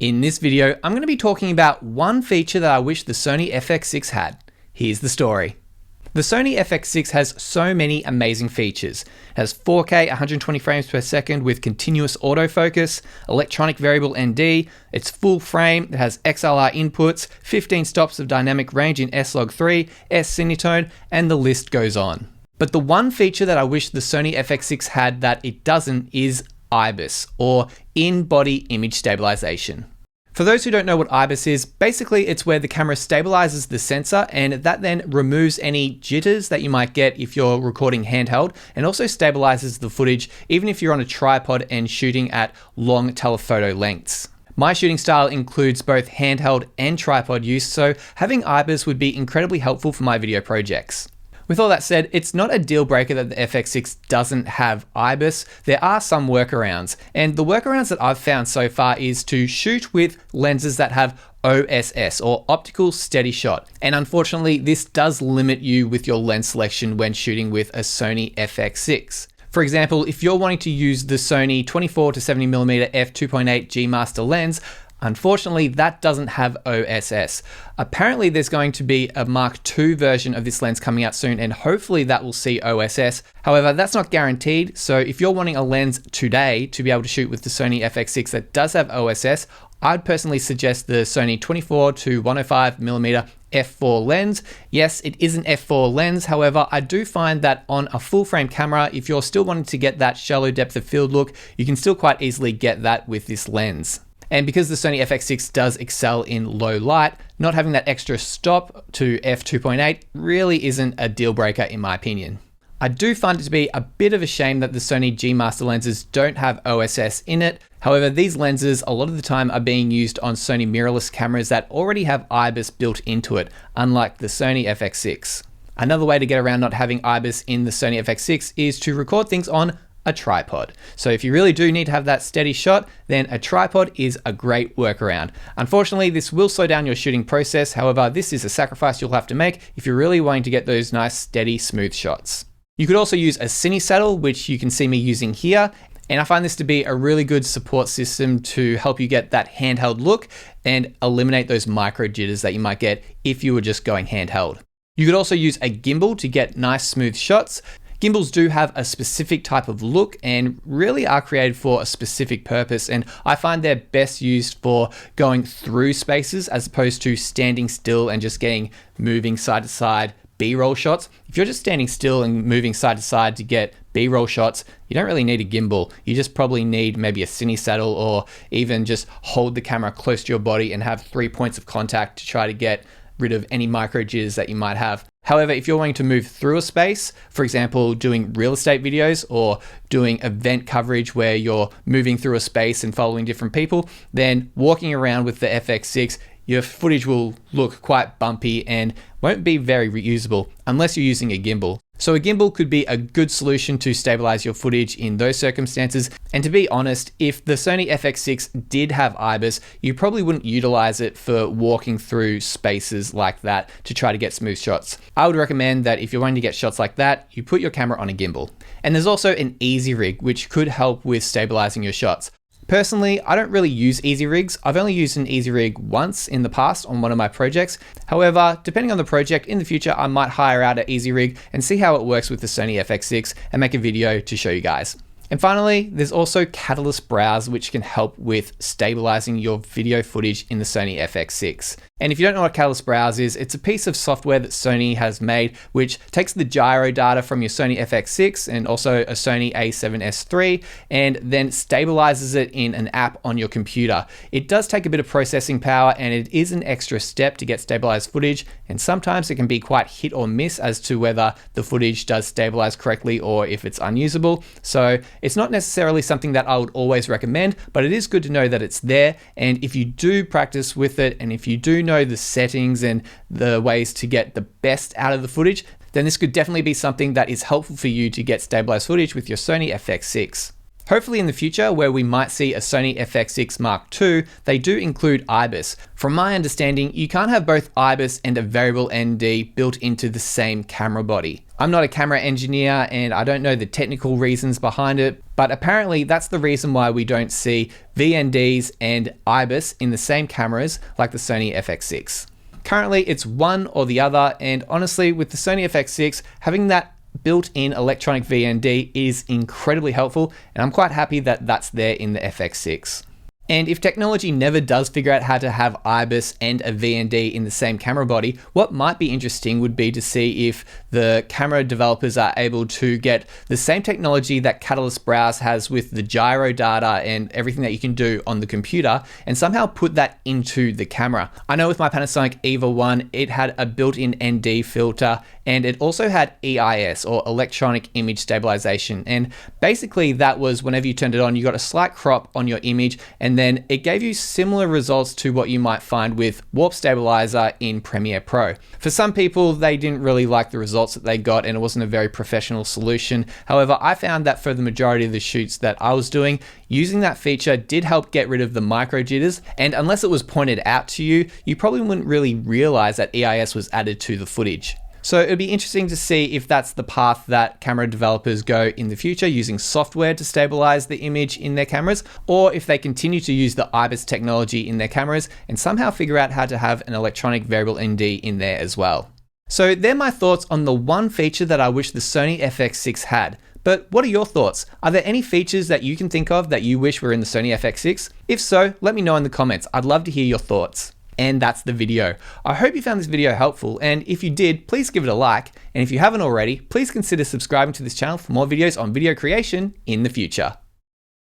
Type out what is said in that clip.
In this video, I'm going to be talking about one feature that I wish the Sony FX6 had. Here's the story. The Sony FX6 has so many amazing features. It has 4K 120 frames per second with continuous autofocus, electronic variable ND, it's full frame, it has XLR inputs, 15 stops of dynamic range in S-Log3, S-Cinetone, and the list goes on. But the one feature that I wish the Sony FX6 had that it doesn't is IBIS, or in-body image stabilization. For those who don't know what IBIS is, basically it's where the camera stabilizes the sensor and that then removes any jitters that you might get if you're recording handheld, and also stabilizes the footage even if you're on a tripod and shooting at long telephoto lengths. My shooting style includes both handheld and tripod use, so having IBIS would be incredibly helpful for my video projects. With all that said, it's not a deal breaker that the FX6 doesn't have IBIS. There are some workarounds, and the workarounds that I've found so far is to shoot with lenses that have OSS, or optical steady shot. And unfortunately, this does limit you with your lens selection when shooting with a Sony FX6. For example, if you're wanting to use the Sony 24 to 70mm f2.8 G Master lens, unfortunately, that doesn't have OSS. Apparently, there's going to be a Mark II version of this lens coming out soon, and hopefully that will see OSS. However, that's not guaranteed, so if you're wanting a lens today to be able to shoot with the Sony FX6 that does have OSS, I'd personally suggest the Sony 24 to 105mm f4 lens. Yes, it is an f4 lens, however, I do find that on a full frame camera, if you're still wanting to get that shallow depth of field look, you can still quite easily get that with this lens. And because the Sony FX6 does excel in low light, not having that extra stop to f2.8 really isn't a deal breaker in my opinion. I do find it to be a bit of a shame that the Sony G Master lenses don't have OSS in it. However, these lenses a lot of the time are being used on Sony mirrorless cameras that already have IBIS built into it, unlike the Sony FX6. Another way to get around not having IBIS in the Sony FX6 is to record things on a tripod. So if you really do need to have that steady shot, then a tripod is a great workaround. Unfortunately, this will slow down your shooting process. However, this is a sacrifice you'll have to make if you're really wanting to get those nice, steady, smooth shots. You could also use a Cine Saddle, which you can see me using here. And I find this to be a really good support system to help you get that handheld look and eliminate those micro jitters that you might get if you were just going handheld. You could also use a gimbal to get nice, smooth shots. Gimbals do have a specific type of look and really are created for a specific purpose, and I find they're best used for going through spaces as opposed to standing still and just getting moving side to side B-roll shots. If you're just standing still and moving side to side to get B-roll shots, you don't really need a gimbal. You just probably need maybe a Cine Saddle, or even just hold the camera close to your body and have 3 points of contact to try to get rid of any micro jitters that you might have. However, if you're wanting to move through a space, for example, doing real estate videos or doing event coverage where you're moving through a space and following different people, then walking around with the FX6, your footage will look quite bumpy and won't be very reusable unless you're using a gimbal. So a gimbal could be a good solution to stabilize your footage in those circumstances. And to be honest, if the Sony FX6 did have IBIS, you probably wouldn't utilize it for walking through spaces like that to try to get smooth shots. I would recommend that if you're wanting to get shots like that, you put your camera on a gimbal. And there's also an EasyRig, which could help with stabilizing your shots. Personally, I don't really use EasyRigs. I've only used an EasyRig once in the past on one of my projects. However, depending on the project, in the future, I might hire out an EasyRig and see how it works with the Sony FX6 and make a video to show you guys. And finally, there's also Catalyst Browse, which can help with stabilizing your video footage in the Sony FX6. And if you don't know what Catalyst Browse is, it's a piece of software that Sony has made, which takes the gyro data from your Sony FX6 and also a Sony a7S III, and then stabilizes it in an app on your computer. It does take a bit of processing power, and it is an extra step to get stabilized footage, and sometimes it can be quite hit or miss as to whether the footage does stabilize correctly or if it's unusable. So it's not necessarily something that I would always recommend, but it is good to know that it's there. And if you do practice with it, and if you do know the settings and the ways to get the best out of the footage, then this could definitely be something that is helpful for you to get stabilized footage with your Sony FX6. Hopefully in the future, where we might see a Sony FX6 Mark II, they do include IBIS. From my understanding, you can't have both IBIS and a variable ND built into the same camera body. I'm not a camera engineer and I don't know the technical reasons behind it, but apparently that's the reason why we don't see VNDs and IBIS in the same cameras like the Sony FX6. Currently it's one or the other, and honestly with the Sony FX6, having that built-in electronic VND is incredibly helpful, and I'm quite happy that that's there in the FX6. And if technology never does figure out how to have IBIS and a VND in the same camera body, what might be interesting would be to see if the camera developers are able to get the same technology that Catalyst Browse has with the gyro data and everything that you can do on the computer, and somehow put that into the camera. I know with my Panasonic EVA 1, it had a built-in ND filter, and it also had EIS, or electronic image stabilization. And basically that was whenever you turned it on, you got a slight crop on your image, and then it gave you similar results to what you might find with Warp Stabilizer in Premiere Pro. For some people, they didn't really like the results that they got, and it wasn't a very professional solution. However, I found that for the majority of the shoots that I was doing, using that feature did help get rid of the micro jitters, and unless it was pointed out to you, you probably wouldn't really realize that EIS was added to the footage. So it'd be interesting to see if that's the path that camera developers go in the future, using software to stabilize the image in their cameras, or if they continue to use the IBIS technology in their cameras and somehow figure out how to have an electronic variable ND in there as well. So they're my thoughts on the one feature that I wish the Sony FX6 had. But what are your thoughts? Are there any features that you can think of that you wish were in the Sony FX6? If so, let me know in the comments. I'd love to hear your thoughts. And that's the video. I hope you found this video helpful, and if you did, please give it a like, and if you haven't already, please consider subscribing to this channel for more videos on video creation in the future.